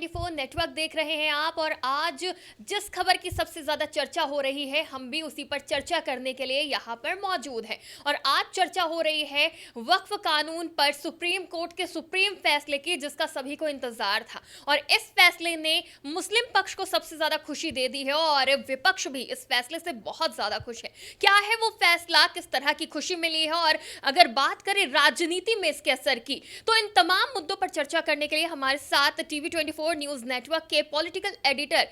TV24 network देख रहे हैं आप। और आज जिस खबर की सबसे ज्यादा चर्चा हो रही है, हम भी उसी पर चर्चा करने के लिए यहाँ पर मौजूद हैं। और आज चर्चा हो रही है वक्फ कानून पर सुप्रीम कोर्ट के सुप्रीम फैसले की, जिसका सभी को इंतजार था। और इस फैसले ने मुस्लिम पक्ष को सबसे ज्यादा खुशी दे दी है और विपक्ष भी इस फैसले से बहुत ज्यादा खुश है। क्या है वो फैसला, किस तरह की खुशी मिली है, और अगर बात करें राजनीति में इसके असर की, तो इन तमाम मुद्दों पर चर्चा करने के लिए हमारे साथ TV24 न्यूज नेटवर्क के पॉलिटिकल एडिटर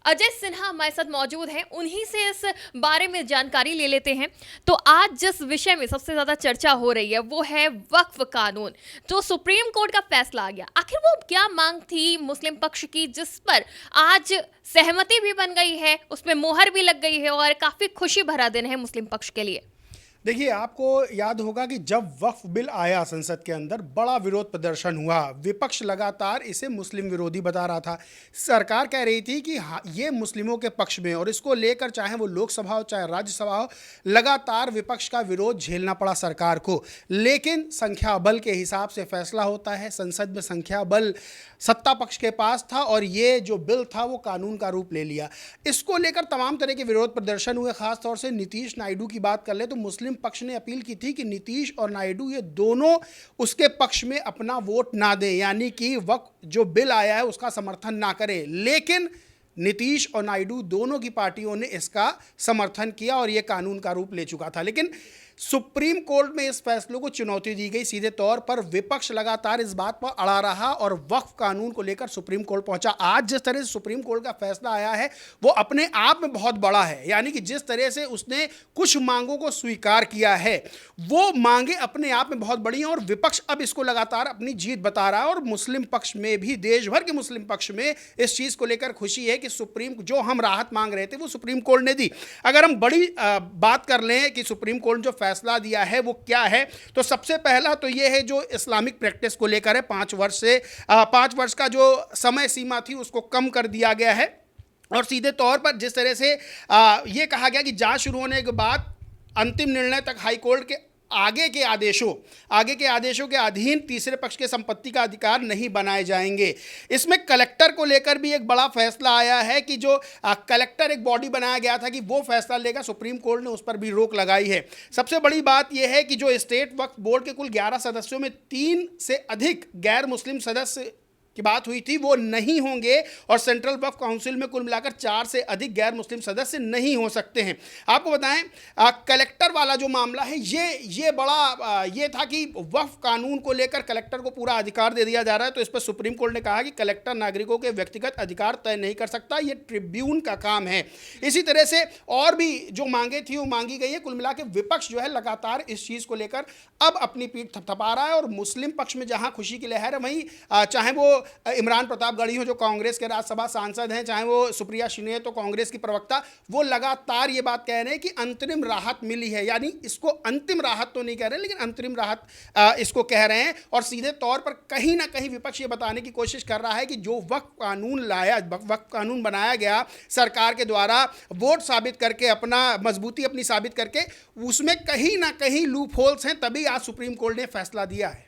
अजय सिन्हा हमारे साथ मौजूद हैं। उन्हीं से इस बारे में जानकारी ले लेते हैं। तो आज जिस विषय में सबसे ज्यादा चर्चा हो रही है वो है वक्फ कानून, जो सुप्रीम कोर्ट का फैसला आ गया। आखिर वो क्या मांग थी मुस्लिम पक्ष की, जिस पर आज सहमति भी बन गई है, उसमें मोहर भी लग गई है और काफी खुशी भरा दिन है मुस्लिम पक्ष के लिए। देखिए, आपको याद होगा कि जब वक्फ बिल आया संसद के अंदर बड़ा विरोध प्रदर्शन हुआ। विपक्ष लगातार इसे मुस्लिम विरोधी बता रहा था। सरकार कह रही थी कि हाँ, ये मुस्लिमों के पक्ष में, और इसको लेकर चाहे वो लोकसभा हो चाहे राज्यसभा हो, लगातार विपक्ष का विरोध झेलना पड़ा सरकार को। लेकिन संख्या बल के हिसाब से फैसला होता है। संसद में संख्या बल सत्ता पक्ष के पास था और ये जो बिल था वो कानून का रूप ले लिया। इसको लेकर तमाम तरह के विरोध प्रदर्शन हुए। खासतौर से नीतीश नायडू की बात कर ले तो मुस्लिम पक्ष ने अपील की थी कि नीतीश और नायडू ये दोनों उसके पक्ष में अपना वोट ना दें, यानी कि वक्फ जो बिल आया है उसका समर्थन ना करें। लेकिन नीतीश और नायडू दोनों की पार्टियों ने इसका समर्थन किया और यह कानून का रूप ले चुका था। लेकिन सुप्रीम कोर्ट में इस फैसले को चुनौती दी गई। सीधे तौर पर विपक्ष लगातार इस बात पर अड़ा रहा और वक्फ कानून को लेकर सुप्रीम कोर्ट पहुंचा। आज जिस तरह से सुप्रीम कोर्ट का फैसला आया है वो अपने आप में बहुत बड़ा है। यानी कि जिस तरह से उसने कुछ मांगों को स्वीकार किया है, वो मांगे अपने आप में बहुत बड़ी हैं और विपक्ष अब इसको लगातार अपनी जीत बता रहा है। और मुस्लिम पक्ष में भी, देश भर के मुस्लिम पक्ष में इस चीज़ को लेकर खुशी है कि सुप्रीम जो हम राहत मांग रहे थे वो सुप्रीम कोर्ट ने दी। अगर हम बड़ी बात कर लें कि सुप्रीम कोर्ट जो फैसला दिया है वो क्या है, तो सबसे पहला तो ये है जो इस्लामिक प्रैक्टिस को लेकर है। 5 वर्ष का जो समय सीमा थी उसको कम कर दिया गया है। और सीधे तौर पर जिस तरह से ये कहा गया कि जांच शुरू होने के बाद अंतिम निर्णय तक हाईकोर्ट के आगे के आदेशों के अधीन तीसरे पक्ष के संपत्ति का अधिकार नहीं बनाए जाएंगे। इसमें कलेक्टर को लेकर भी एक बड़ा फैसला आया है कि जो कलेक्टर एक बॉडी बनाया गया था कि वो फैसला लेगा, सुप्रीम कोर्ट ने उस पर भी रोक लगाई है। सबसे बड़ी बात यह है कि जो स्टेट वक्फ बोर्ड के कुल 11 सदस्यों में 3 से अधिक गैर मुस्लिम सदस्य की बात हुई थी वो नहीं होंगे और सेंट्रल वक्फ काउंसिल में कुल मिलाकर 4 से अधिक गैर मुस्लिम सदस्य नहीं हो सकते हैं। आपको बताएं, कलेक्टर वाला जो मामला है ये बड़ा ये था कि वक्फ कानून को लेकर कलेक्टर को पूरा अधिकार दे दिया जा रहा है। तो इस पर सुप्रीम कोर्ट ने कहा कि कलेक्टर नागरिकों के व्यक्तिगत अधिकार तय नहीं कर सकता, ये ट्रिब्यून का काम है। इसी तरह से और भी जो मांगे थी वो मांगी गई है। कुल मिला के विपक्ष जो है लगातार इस चीज़ को लेकर अब अपनी पीठ थपथपा रहा है और मुस्लिम पक्ष में जहां खुशी की लहर है, वहीं चाहे वो इमरान प्रतापगढ़ी हो जो कांग्रेस के राज्यसभा सांसद हैं, चाहे वो सुप्रिया शिंदे तो कांग्रेस की प्रवक्ता, वो लगातार ये बात कह रहे हैं कि अंतरिम राहत मिली है। यानी इसको अंतिम राहत तो नहीं कह रहे लेकिन अंतरिम राहत इसको कह रहे हैं। और सीधे तौर पर कहीं ना कहीं विपक्ष ये बताने की कोशिश कर रहा है कि जो वक्फ कानून बनाया गया सरकार के द्वारा वोट साबित करके, अपना मजबूती अपनी साबित करके, उसमें कहीं ना कहीं लूप होल्स हैं, तभी आज सुप्रीम कोर्ट ने फैसला दिया है।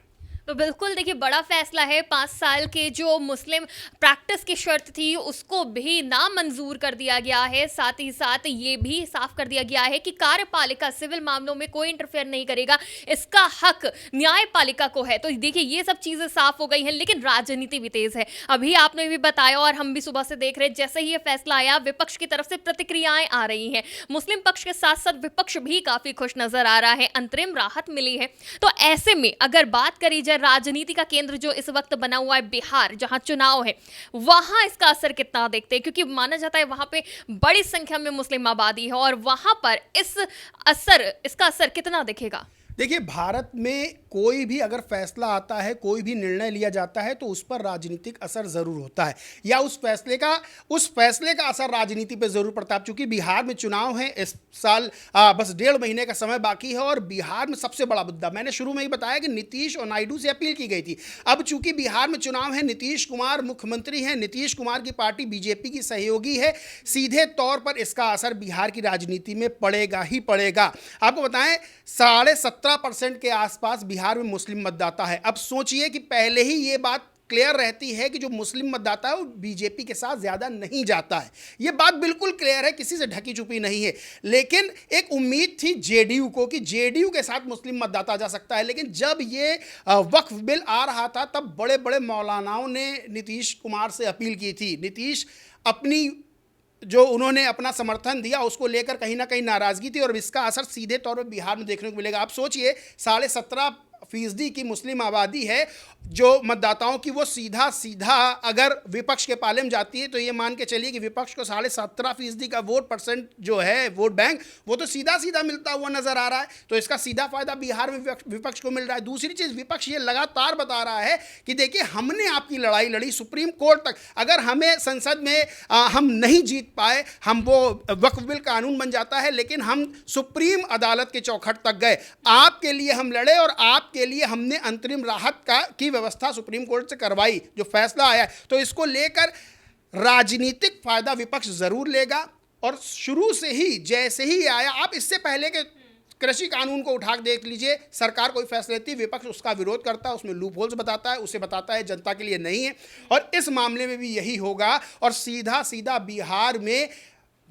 तो बिल्कुल देखिए, बड़ा फैसला है। 5 साल के जो मुस्लिम प्रैक्टिस की शर्त थी उसको भी नामंजूर कर दिया गया है। साथ ही साथ ये भी साफ कर दिया गया है कि कार्यपालिका सिविल मामलों में कोई इंटरफेयर नहीं करेगा, इसका हक न्यायपालिका को है। तो देखिए, ये सब चीजें साफ हो गई हैं। लेकिन राजनीति भी तेज है। अभी आपने भी बताया और हम भी सुबह से देख रहे हैं, जैसे ही ये फैसला आया विपक्ष की तरफ से प्रतिक्रियाएं आ रही हैं। मुस्लिम पक्ष के साथ साथ विपक्ष भी काफी खुश नजर आ रहा है, अंतरिम राहत मिली है। तो ऐसे में अगर बात करी जाए राजनीति का केंद्र जो इस वक्त बना हुआ है बिहार, जहां चुनाव है, वहां इसका असर कितना देखते हैं? क्योंकि माना जाता है वहां पे बड़ी संख्या में मुस्लिम आबादी है और वहां पर इसका असर कितना दिखेगा? देखिए, भारत में कोई भी अगर फैसला आता है, कोई भी निर्णय लिया जाता है तो उस पर राजनीतिक असर ज़रूर होता है, या उस फैसले का असर राजनीति पे ज़रूर पड़ता है। चूंकि बिहार में चुनाव है, इस साल बस 1.5 महीने का समय बाकी है और बिहार में सबसे बड़ा मुद्दा, मैंने शुरू में ही बताया कि नीतीश और नायडू से अपील की गई थी। अब चूंकि बिहार में चुनाव है, नीतीश कुमार मुख्यमंत्री हैं, नीतीश कुमार की पार्टी बीजेपी की सहयोगी है, सीधे तौर पर इसका असर बिहार की राजनीति में पड़ेगा ही पड़ेगा। आपको बताएं, 17.5% के आसपास बिहार में मुस्लिम मतदाता है। अब सोचिए कि पहले ही ये बात क्लियर रहती है कि जो मुस्लिम मतदाता है वो बीजेपी के साथ ज़्यादा नहीं जाता है। ये बात बिल्कुल क्लियर है, किसी से ढकी छुपी नहीं है। लेकिन एक उम्मीद थी जेडीयू को कि जेडीयू के साथ मुस्लिम मतदाता जा सकता है। लेकिन जब ये वक्फ बिल आ रहा था तब बड़े बड़े मौलानाओं ने नीतीश कुमार से अपील की थी। नीतीश अपनी जो उन्होंने अपना समर्थन दिया उसको लेकर कहीं ना कहीं नाराज़गी थी और इसका असर सीधे तौर पर बिहार में देखने को मिलेगा। आप सोचिए 17.5% की मुस्लिम आबादी है जो मतदाताओं की, वो सीधा सीधा अगर विपक्ष के पाले में जाती है तो ये मान के चलिए कि विपक्ष को 17.5% का वोट परसेंट जो है वोट बैंक वो तो सीधा सीधा मिलता हुआ नजर आ रहा है। तो इसका सीधा फायदा बिहार में विपक्ष को मिल रहा है। दूसरी चीज़, विपक्ष ये लगातार बता रहा है कि देखिए हमने आपकी लड़ाई लड़ी सुप्रीम कोर्ट तक, अगर हमें संसद में हम नहीं जीत पाए, हम वो वक्फ बिल कानून बन जाता है, लेकिन हम सुप्रीम अदालत के चौखट तक गए, आपके लिए हम लड़े और आपके लिए हमने अंतरिम राहत की व्यवस्था सुप्रीम कोर्ट से करवाई, जो फैसला आया है। तो इसको लेकर राजनीतिक फायदा विपक्ष जरूर लेगा। और शुरू से ही जैसे ही आया, आप इससे पहले के कृषि कानून को उठा देख लीजिए, सरकार कोई फैसला लेती है, विपक्ष उसका विरोध करता है, उसमें लूप होल्स बताता है, उसे बताता है जनता के लिए नहीं है। और इस मामले में भी यही होगा। और सीधा सीधा बिहार में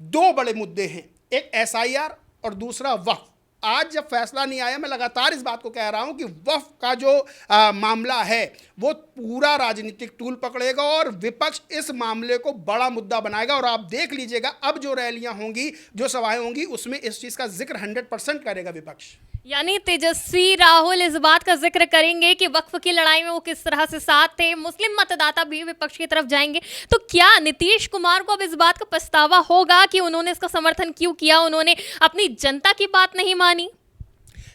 दो बड़े मुद्दे हैं, एक एसआईआर और दूसरा वक्फ। आज जब फैसला नहीं आया, मैं लगातार इस बात को कह रहा हूं कि वक्फ का जो मामला है वो पूरा राजनीतिक टूल पकड़ेगा और विपक्ष इस मामले को बड़ा मुद्दा बनाएगा। और आप देख लीजिएगा अब जो रैलियां होंगी, जो सभाएं होंगी, उसमें इस चीज़ का जिक्र 100% करेगा विपक्ष। यानी तेजस्वी राहुल इस बात का जिक्र करेंगे कि वक्फ की लड़ाई में वो किस तरह से साथ थे, मुस्लिम मतदाता भी विपक्ष की तरफ जाएंगे। तो क्या नीतीश कुमार को अब इस बात का पछतावा होगा कि उन्होंने इसका समर्थन क्यों किया, उन्होंने अपनी जनता की बात नहीं मानी?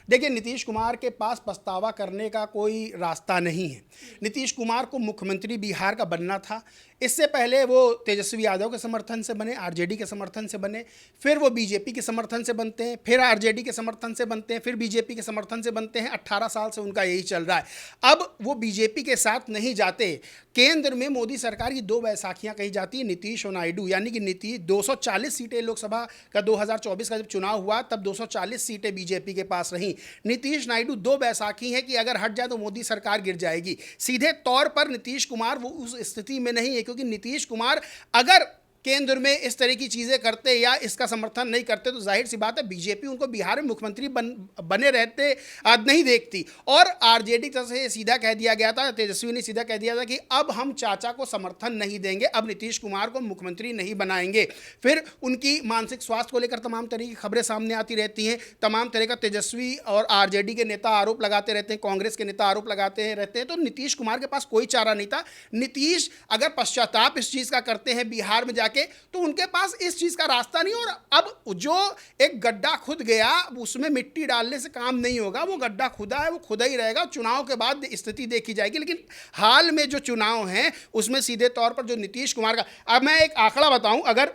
देखिए, नीतीश कुमार के पास पछतावा करने का कोई रास्ता नहीं है। नीतीश कुमार को मुख्यमंत्री बिहार का बनना था। इससे पहले वो तेजस्वी यादव के समर्थन से बने, आरजेडी के समर्थन से बने, फिर वो बीजेपी के समर्थन से बनते हैं, फिर आरजेडी के समर्थन से बनते हैं, फिर बीजेपी के समर्थन से बनते हैं। 18 साल से उनका यही चल रहा है। अब वो बीजेपी के साथ नहीं जाते। केंद्र में मोदी सरकार की दो बैसाखियां कही जाती है, नीतीश और नायडू, यानी कि नीतीश 240 सीटें लोकसभा का 2024 का जब चुनाव हुआ तब 240 सीटें बीजेपी के पास रहीं। नीतीश नायडू दो बैसाखी हैं कि अगर हट जाए तो मोदी सरकार गिर जाएगी। सीधे तौर पर नीतीश कुमार वो उस स्थिति में नहीं है, क्योंकि नीतीश कुमार अगर केंद्र में इस तरह की चीज़ें करते या इसका समर्थन नहीं करते तो जाहिर सी बात है बीजेपी उनको बिहार में मुख्यमंत्री बने रहते नहीं देखती। और आरजेडी की तरफ से सीधा कह दिया गया था, तेजस्वी ने सीधा कह दिया था कि अब हम चाचा को समर्थन नहीं देंगे, अब नीतीश कुमार को मुख्यमंत्री नहीं बनाएंगे। फिर उनकी मानसिक स्वास्थ्य को लेकर तमाम तरह की खबरें सामने आती रहती हैं, तमाम तरह का तेजस्वी और आरजेडी के नेता आरोप लगाते रहते हैं, कांग्रेस के नेता आरोप लगाते रहते हैं। तो नीतीश कुमार के पास कोई चारा नहीं था। नीतीश अगर पश्चाताप इस चीज़ का करते हैं बिहार में जाके, तो उनके पास इस चीज का रास्ता नहीं। और अब जो एक गड्ढा खुद गया उसमें मिट्टी डालने से काम नहीं होगा, वो गड्ढा खुदा है, वो खुदा ही रहेगा। चुनाव के बाद स्थिति देखी जाएगी। लेकिन हाल में जो चुनाव हैं उसमें सीधे तौर पर जो नीतीश कुमार का, अब मैं एक आंकड़ा बताऊं, अगर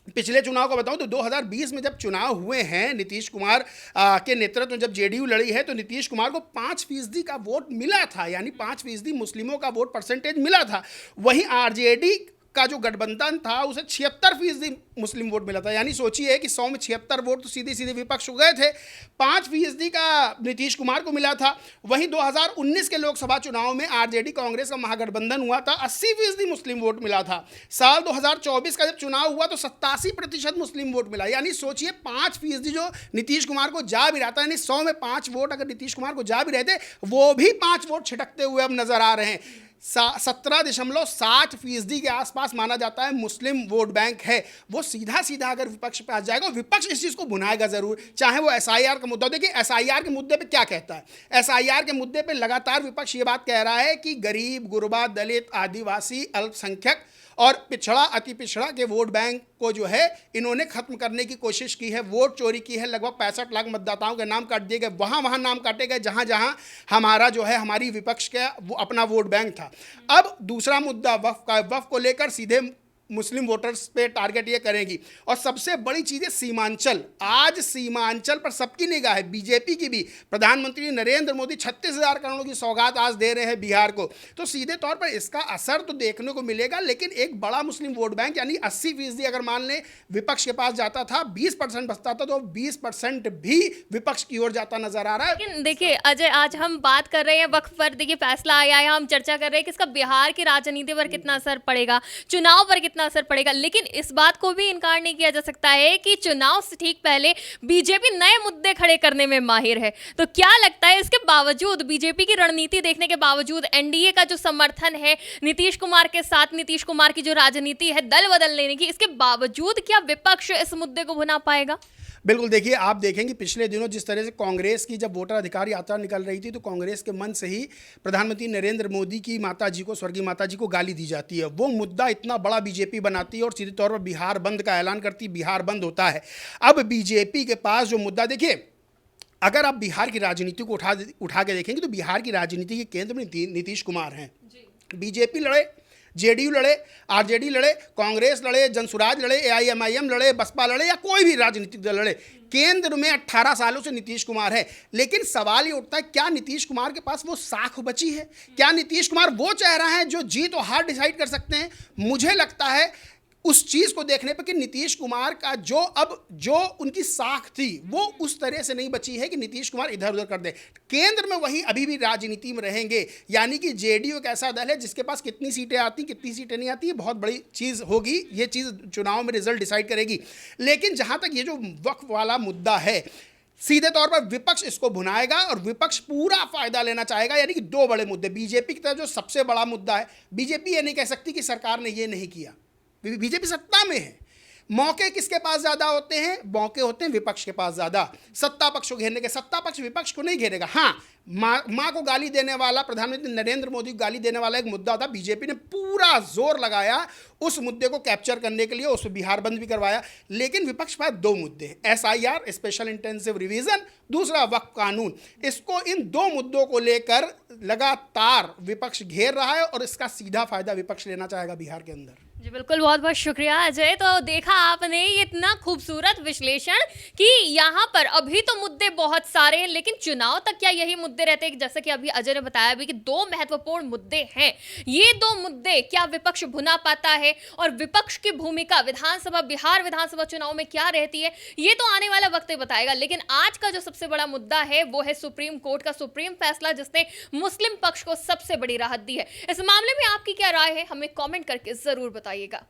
पिछले चुनाव को बताऊं तो 2020 में जब चुनाव हुए हैं नीतीश कुमार के नेतृत्व में, जब जेडीयू लड़ी है, तो नीतीश कुमार को 5% का वोट मिला था, यानी 5% मुस्लिमों का वोट परसेंटेज मिला था। वहीं आरजेडी का जो गठबंधन था उसे 76% मुस्लिम वोट मिला था। यानी सोचिए कि 100 में 76 वोट तो सीधे सीधे विपक्ष हो गए थे। 5% का नीतीश कुमार को मिला था। वहीं 2019 के लोकसभा चुनाव में आरजेडी कांग्रेस का महागठबंधन हुआ था, 80% मुस्लिम वोट मिला था। साल 2024 का जब चुनाव हुआ तो 87% मुस्लिम वोट मिला। यानी सोचिए 5% जो नीतीश कुमार को जा भी रहा था, यानी 100 में 5 वोट अगर नीतीश कुमार को जा भी रहे थे, वो भी 5 वोट छिटकते हुए अब नजर आ रहे हैं। 17.60% के आसपास माना जाता है मुस्लिम वोट बैंक है। वो सीधा सीधा अगर विपक्ष पे आ जाएगा, विपक्ष इस चीज़ को भुनाएगा ज़रूर, चाहे वो एसआईआर का मुद्दा। देखिए एसआईआर के मुद्दे पे क्या कहता है, एसआईआर के मुद्दे पे लगातार विपक्ष ये बात कह रहा है कि गरीब, गुरबा, दलित, आदिवासी, अल्पसंख्यक और पिछड़ा, अति पिछड़ा के वोट बैंक को जो है इन्होंने खत्म करने की कोशिश की है। वोट चोरी की है। लगभग 65 लाख मतदाताओं के नाम काट दिए गए। वहाँ नाम काटे गए जहाँ जहाँ हमारा जो है, हमारी विपक्ष का वो अपना वोट बैंक था। अब दूसरा मुद्दा वक्फ का। वक्फ को लेकर सीधे मुस्लिम वोटर्स पे टारगेट ये करेगी। और सबसे बड़ी चीज़ है सीमांचल। आज सीमांचल पर सबकी निगाह है, बीजेपी की भी। प्रधानमंत्री नरेंद्र मोदी 36,000 करोड़ की सौगात आज दे रहे हैं बिहार को, तो सीधे तौर पर इसका असर तो देखने को मिलेगा। लेकिन एक बड़ा मुस्लिम वोट बैंक यानी 80% अगर मान लें विपक्ष के पास जाता था, 20% बचता था, तो 20% भी विपक्ष की ओर जाता नजर आ रहा है। लेकिन देखिए अजय, आज हम बात कर रहे हैं वक्फ पर, देखिए फैसला आया है, हम चर्चा कर रहे हैं कि इसका बिहार की राजनीति पर कितना असर पड़ेगा, चुनाव पर कितना असर पड़ेगा। लेकिन इस बात को भी इनकार नहीं किया जा सकता है कि चुनाव से ठीक पहले बीजेपी नए मुद्दे खड़े करने में माहिर है। तो क्या लगता है इसके बावजूद, बीजेपी की रणनीति देखने के बावजूद, एनडीए का जो समर्थन है नीतीश कुमार के साथ, नीतीश कुमार की जो राजनीति है दल बदल लेने की, इसके बावजूद क्या विपक्ष इस मुद्दे को भुना पाएगा? बिल्कुल, देखिए आप देखेंगे पिछले दिनों जिस तरह से कांग्रेस की जब वोटर अधिकार यात्रा निकल रही थी, तो कांग्रेस के मन से ही प्रधानमंत्री नरेंद्र मोदी की माता जी को, स्वर्गीय माता जी को गाली दी जाती है। वो मुद्दा इतना बड़ा बीजेपी बनाती है और सीधे तौर पर बिहार बंद का ऐलान करती, बिहार बंद होता है। अब बीजेपी के पास जो मुद्दा, देखिए अगर आप बिहार की राजनीति को उठा के देखेंगे तो बिहार की राजनीति के केंद्र में नीतीश कुमार हैं। बीजेपी लड़े, जेडीयू लड़े, आरजेडी लड़े, कांग्रेस लड़े, जनसुराज लड़े, एआईएमआईएम लड़े, बसपा लड़े या कोई भी राजनीतिक दल लड़े, केंद्र में 18 सालों से नीतीश कुमार है। लेकिन सवाल ये उठता है, क्या नीतीश कुमार के पास वो साख बची है? क्या नीतीश कुमार वो चेहरा है जो जीत और हार डिसाइड कर सकते हैं? मुझे लगता है उस चीज़ को देखने पर कि नीतीश कुमार का जो उनकी साख थी वो उस तरह से नहीं बची है कि नीतीश कुमार इधर उधर कर दे। केंद्र में वही अभी भी राजनीति में रहेंगे, यानी कि जेडीयू एक ऐसा दल है जिसके पास कितनी सीटें आती, कितनी सीटें नहीं आती, बहुत बड़ी चीज़ होगी। ये चीज़ चुनाव में रिजल्ट डिसाइड करेगी। लेकिन जहाँ तक ये जो वक्फ वाला मुद्दा है, सीधे तौर पर विपक्ष इसको भुनाएगा और विपक्ष पूरा फायदा लेना चाहेगा। यानी कि दो बड़े मुद्दे, बीजेपी की तरफ जो सबसे बड़ा मुद्दा है, बीजेपी ये नहीं कह सकती कि सरकार ने ये नहीं किया, बीजेपी सत्ता में है। मौके किसके पास ज्यादा होते हैं? मौके होते हैं विपक्ष के पास ज्यादा, सत्ता पक्ष को घेरने के। सत्ता पक्ष विपक्ष को नहीं घेरेगा। हाँ, माँ को गाली देने वाला, प्रधानमंत्री नरेंद्र मोदी को गाली देने वाला एक मुद्दा था, बीजेपी ने पूरा जोर लगाया उस मुद्दे को कैप्चर करने के लिए, उस बिहार बंद भी करवाया। लेकिन विपक्ष के पास दो मुद्दे हैं, एसआईआर, स्पेशल इंटेंसिव रिवीजन, दूसरा वक्फ कानून। इसको, इन दो मुद्दों को लेकर लगातार विपक्ष घेर रहा है और इसका सीधा फायदा विपक्ष लेना चाहेगा बिहार के अंदर। जी बिल्कुल, बहुत बहुत शुक्रिया अजय। तो देखा आपने ये इतना खूबसूरत विश्लेषण कि यहाँ पर अभी तो मुद्दे बहुत सारे हैं, लेकिन चुनाव तक क्या यही मुद्दे रहते हैं? जैसे कि अभी अजय ने बताया भी कि दो महत्वपूर्ण मुद्दे हैं। ये दो मुद्दे क्या विपक्ष भुना पाता है और विपक्ष की भूमिका बिहार विधानसभा चुनाव में क्या रहती है, ये तो आने वाला वक्त ही बताएगा। लेकिन आज का जो सबसे बड़ा मुद्दा है वो है सुप्रीम कोर्ट का सुप्रीम फैसला, जिसने मुस्लिम पक्ष को सबसे बड़ी राहत दी है। इस मामले में आपकी क्या राय है, हमें कॉमेंट करके जरूर बताइएगा।